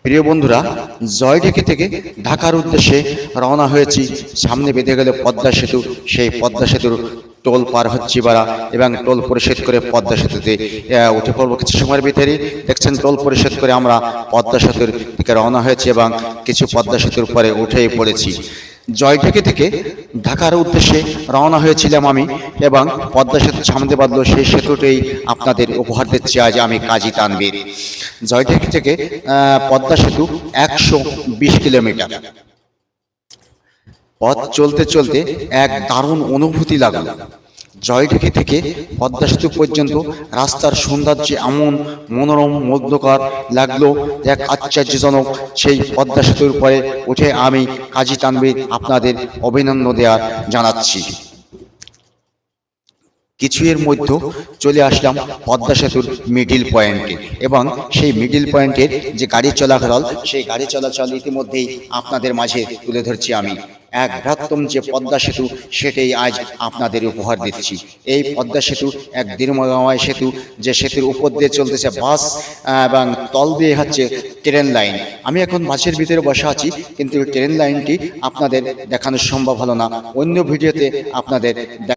প্রিয় বন্ধুরা, জয়ঢাকি থেকে ঢাকার উদ্দেশ্যে রওনা হয়েছি। সামনে বেঁধে গেল পদ্মা সেতু। সেই পদ্মা সেতুর টোল পার হচ্ছি বারা, এবং টোল পরিশোধ করে পদ্মা সেতুতে উঠে পড়বো কিছু সময়ের ভিতরেই। দেখছেন, টোল পরিশোধ করে আমরা পদ্মা সেতুর দিকে রওনা হয়েছি এবং কিছু পদ্মা সেতুর পরে উঠেই পড়েছি। জয়ঢাকি থেকে ঢাকার উদ্দেশ্যে রওনা হয়েছিলাম আমি, এবং পদ্মা সেতু সামনে বাঁধলো। সেই সেতুতেই আপনাদের উপহার দিচ্ছি আজ আমি, কাজী তানভীর। জয়ঢাকি থেকে পদ্মা সেতু 120 কিলোমিটার পথ। চলতে চলতে এক দারুণ অনুভূতি লাগলো। জয়ঢাকি থেকে পদ্মা সেতু পর্যন্ত রাস্তার সৌন্দর্য এমন মনোরম মধ্যকার লাগলো, এক আশ্চর্যজনক। সেই পদ্মা সেতুর পরে উঠে আমি, কাজী তানভীর, আপনাদের অভিনন্দন জানাচ্ছি। কিছু এর মধ্যে চলে আসলাম পদ্মা সেতুর মিডিল পয়েন্টে, এবং সেই মিডিল পয়েন্টের যে গাড়ি চলাচল, সেই গাড়ি চলাচল ইতিমধ্যেই আপনাদের মাঝে তুলে ধরছি আমি। এক বৃহত্তম যে পদ্মা সেতু, সেটাই আজ আপনাদের উপহার দিচ্ছি। এই পদ্মা সেতু এক দীর্ঘময় সেতু, যে সেতুর উপর দিয়ে চলতেছে বাস, এবং তল দিয়ে হচ্ছে ট্রেন লাইন। আমি এখন বাসের ভিতরে বসে আছি, কিন্তু ট্রেন লাইনটি আপনাদের দেখানো সম্ভব হলো না। অন্য ভিডিওতে আপনাদের